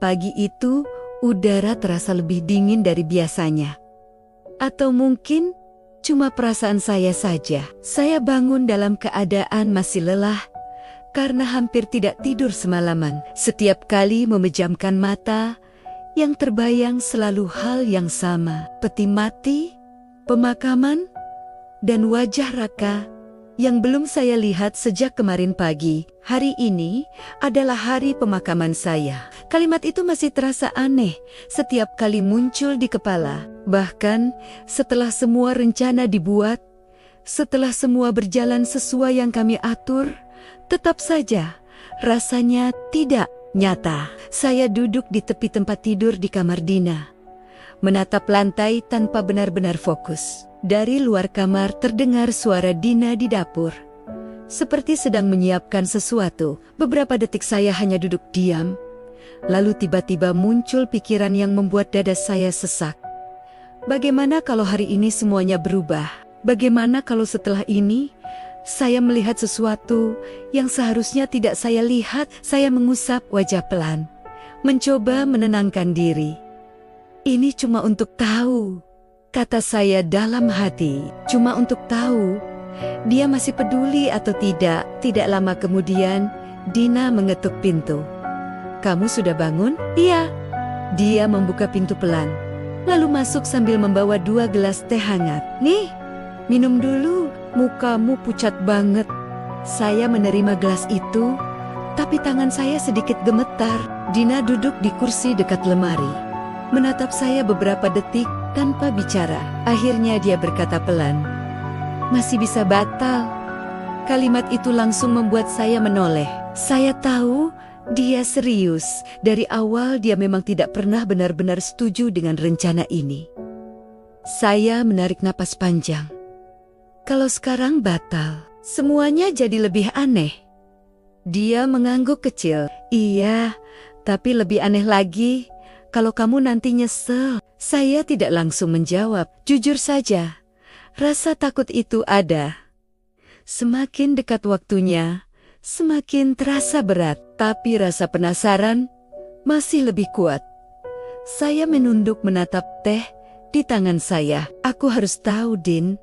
pagi itu, udara terasa lebih dingin dari biasanya. Atau mungkin cuma perasaan saya saja. Saya bangun dalam keadaan masih lelah karena hampir tidak tidur semalaman. Setiap kali memejamkan mata, yang terbayang selalu hal yang sama. Peti mati, pemakaman, dan wajah Raka yang belum saya lihat sejak kemarin pagi. Hari ini adalah hari pemakaman saya. Kalimat itu masih terasa aneh setiap kali muncul di kepala. Bahkan setelah semua rencana dibuat, setelah semua berjalan sesuai yang kami atur, tetap saja rasanya tidak nyata. Saya duduk di tepi tempat tidur di kamar Dina, menatap lantai tanpa benar-benar fokus. Dari luar kamar terdengar suara Dina di dapur, seperti sedang menyiapkan sesuatu. Beberapa detik saya hanya duduk diam, lalu tiba-tiba muncul pikiran yang membuat dada saya sesak. Bagaimana kalau hari ini semuanya berubah? Bagaimana kalau setelah ini saya melihat sesuatu yang seharusnya tidak saya lihat? Saya mengusap wajah pelan, mencoba menenangkan diri. Ini cuma untuk tahu, kata saya dalam hati, cuma untuk tahu dia masih peduli atau tidak. Tidak lama kemudian, Dina mengetuk pintu. "Kamu sudah bangun?" "Iya." Dia membuka pintu pelan, lalu masuk sambil membawa 2 gelas teh hangat. "Nih, minum dulu, mukamu pucat banget." Saya menerima gelas itu, tapi tangan saya sedikit gemetar. Dina duduk di kursi dekat lemari, menatap saya beberapa detik tanpa bicara. Akhirnya dia berkata pelan, "Masih bisa batal." Kalimat itu langsung membuat saya menoleh. Saya tahu dia serius. Dari awal dia memang tidak pernah benar-benar setuju dengan rencana ini. Saya menarik napas panjang. Kalau sekarang batal, semuanya jadi lebih aneh. Dia mengangguk kecil. "Iya, tapi lebih aneh lagi kalau kamu nanti nyesel." Saya tidak langsung menjawab. Jujur saja, rasa takut itu ada. Semakin dekat waktunya, semakin terasa berat. Tapi rasa penasaran masih lebih kuat. Saya menunduk menatap teh di tangan saya. "Aku harus tahu, Din."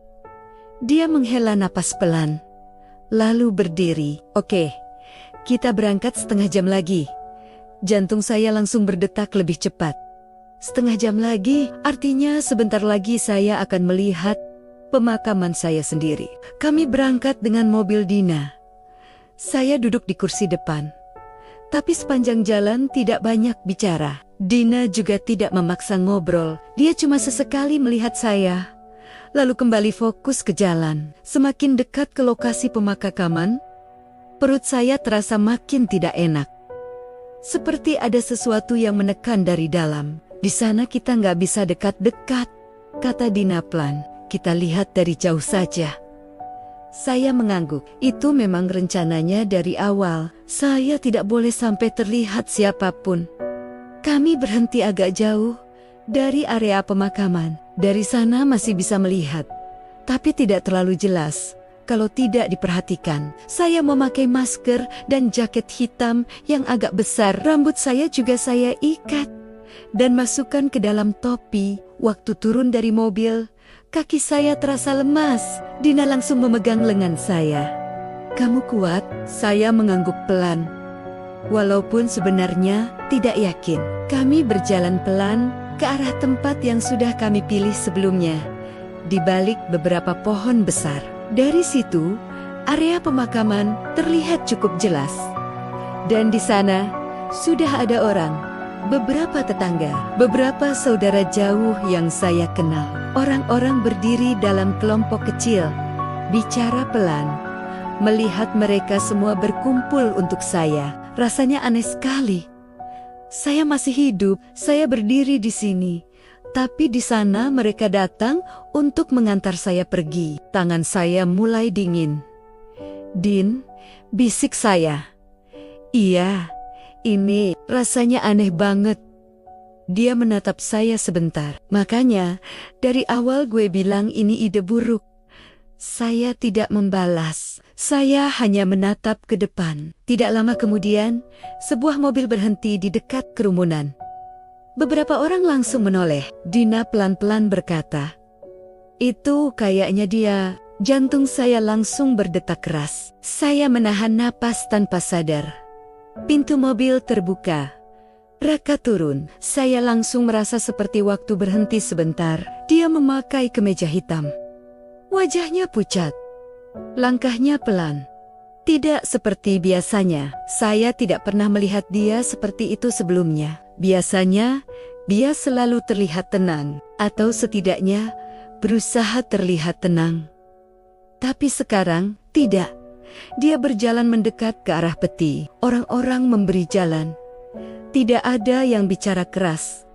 Dia menghela napas pelan, lalu berdiri. "Oke, kita berangkat setengah jam lagi." Jantung saya langsung berdetak lebih cepat. Setengah jam lagi, artinya sebentar lagi saya akan melihat pemakaman saya sendiri. Kami berangkat dengan mobil Dina. Saya duduk di kursi depan. Tapi sepanjang jalan tidak banyak bicara. Dina juga tidak memaksa ngobrol. Dia cuma sesekali melihat saya, lalu kembali fokus ke jalan. Semakin dekat ke lokasi pemakaman, perut saya terasa makin tidak enak. Seperti ada sesuatu yang menekan dari dalam. "Di sana kita nggak bisa dekat-dekat," kata Dina pelan. "Kita lihat dari jauh saja." Saya mengangguk. Itu memang rencananya dari awal. Saya tidak boleh sampai terlihat siapapun. Kami berhenti agak jauh dari area pemakaman. Dari sana masih bisa melihat, tapi tidak terlalu jelas kalau tidak diperhatikan. Saya memakai masker dan jaket hitam yang agak besar. Rambut saya juga saya ikat dan masukkan ke dalam topi. Waktu turun dari mobil, kaki saya terasa lemas. Dina langsung memegang lengan saya. "Kamu kuat?" Saya mengangguk pelan, walaupun sebenarnya tidak yakin. Kami berjalan pelan ke arah tempat yang sudah kami pilih sebelumnya, di balik beberapa pohon besar. Dari situ, area pemakaman terlihat cukup jelas. Dan di sana, sudah ada orang. Beberapa tetangga, beberapa saudara jauh yang saya kenal. Orang-orang berdiri dalam kelompok kecil, bicara pelan. Melihat mereka semua berkumpul untuk saya, rasanya aneh sekali. Saya masih hidup, saya berdiri di sini. Tapi di sana mereka datang untuk mengantar saya pergi. Tangan saya mulai dingin. "Din," bisik saya. "Iya. Ini rasanya aneh banget." Dia menatap saya sebentar. "Makanya, dari awal gue bilang ini ide buruk." Saya tidak membalas. Saya hanya menatap ke depan. Tidak lama kemudian, sebuah mobil berhenti di dekat kerumunan. Beberapa orang langsung menoleh. Dina pelan-pelan berkata, "Itu kayaknya dia." Jantung saya langsung berdetak keras. Saya menahan napas tanpa sadar. Pintu mobil terbuka. Raka turun. Saya langsung merasa seperti waktu berhenti sebentar. Dia memakai kemeja hitam. Wajahnya pucat. Langkahnya pelan. Tidak seperti biasanya. Saya tidak pernah melihat dia seperti itu sebelumnya. Biasanya, dia selalu terlihat tenang, atau setidaknya berusaha terlihat tenang. Tapi sekarang, tidak. Dia berjalan mendekat ke arah peti. Orang-orang memberi jalan. Tidak ada yang bicara keras.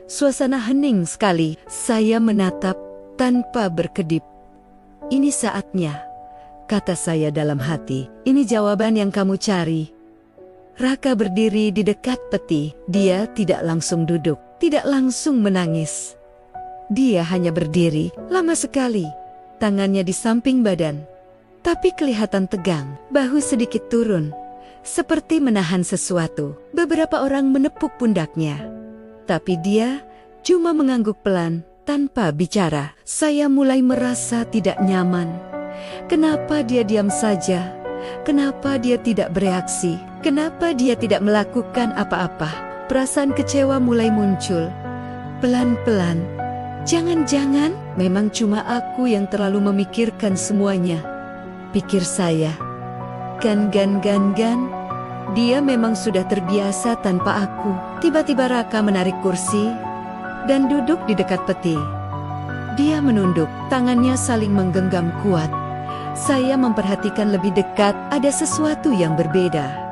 Suasana hening sekali. Saya menatap tanpa berkedip. "Ini saatnya," kata saya dalam hati. "Ini jawaban yang kamu cari." Raka berdiri di dekat peti. Dia tidak langsung duduk, tidak langsung menangis. Dia hanya berdiri, lama sekali. Tangannya di samping badan. Tapi kelihatan tegang, bahu sedikit turun. Seperti menahan sesuatu. Beberapa orang menepuk pundaknya. Tapi dia cuma mengangguk pelan, tanpa bicara. Saya mulai merasa tidak nyaman. Kenapa dia diam saja? Kenapa dia tidak bereaksi? Kenapa dia tidak melakukan apa-apa? Perasaan kecewa mulai muncul. Pelan-pelan. Jangan-jangan memang cuma aku yang terlalu memikirkan semuanya, pikir saya. Gan. Dia memang sudah terbiasa tanpa aku. Tiba-tiba Raka menarik kursi dan duduk di dekat peti. Dia menunduk, tangannya saling menggenggam kuat. Saya memperhatikan lebih dekat, ada sesuatu yang berbeda.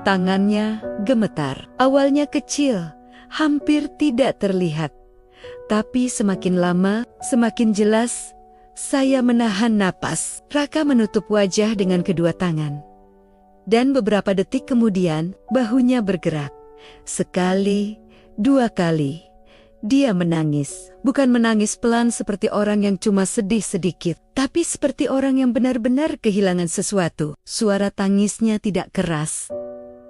Tangannya gemetar. Awalnya kecil, hampir tidak terlihat. Tapi semakin lama, semakin jelas. Saya menahan napas. Raka menutup wajah dengan kedua tangan. Dan beberapa detik kemudian, bahunya bergerak. Sekali, dua kali. Dia menangis. Bukan menangis pelan seperti orang yang cuma sedih sedikit, tapi seperti orang yang benar-benar kehilangan sesuatu. Suara tangisnya tidak keras,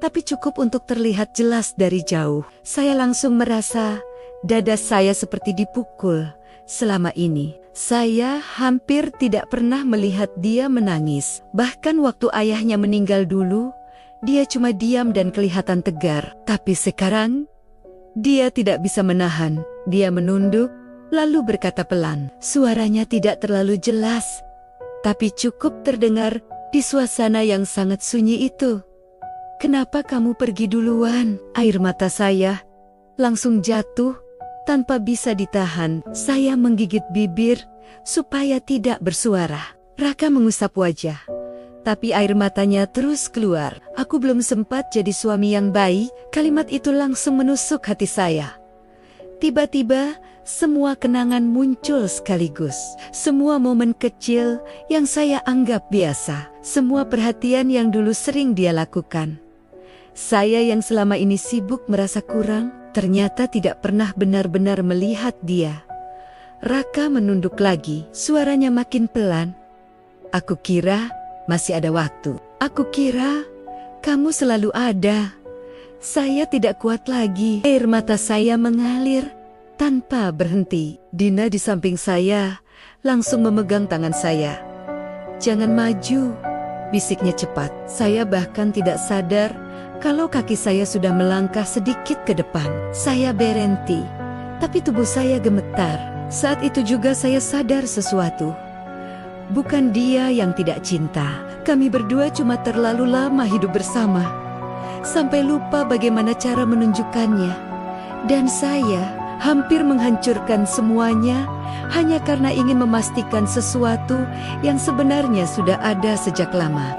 tapi cukup untuk terlihat jelas dari jauh. Saya langsung merasa dada saya seperti dipukul. Selama ini, saya hampir tidak pernah melihat dia menangis. Bahkan waktu ayahnya meninggal dulu, dia cuma diam dan kelihatan tegar. Tapi sekarang, dia tidak bisa menahan. Dia menunduk, lalu berkata pelan. Suaranya tidak terlalu jelas, tapi cukup terdengar di suasana yang sangat sunyi itu. "Kenapa kamu pergi duluan?" Air mata saya langsung jatuh tanpa bisa ditahan. Saya menggigit bibir supaya tidak bersuara. Raka mengusap wajah, tapi air matanya terus keluar. "Aku belum sempat jadi suami yang baik." Kalimat itu langsung menusuk hati saya. Tiba-tiba, semua kenangan muncul sekaligus. Semua momen kecil yang saya anggap biasa. Semua perhatian yang dulu sering dia lakukan. Saya yang selama ini sibuk merasa kurang, ternyata tidak pernah benar-benar melihat dia. Raka menunduk lagi, suaranya makin pelan. "Aku kira masih ada waktu. Aku kira kamu selalu ada." Saya tidak kuat lagi. Air mata saya mengalir tanpa berhenti. Dina di samping saya langsung memegang tangan saya. "Jangan maju," bisiknya cepat. Saya bahkan tidak sadar kalau kaki saya sudah melangkah sedikit ke depan. Saya berhenti, tapi tubuh saya gemetar. Saat itu juga saya sadar sesuatu. Bukan dia yang tidak cinta. Kami berdua cuma terlalu lama hidup bersama, sampai lupa bagaimana cara menunjukkannya. Dan saya hampir menghancurkan semuanya hanya karena ingin memastikan sesuatu yang sebenarnya sudah ada sejak lama.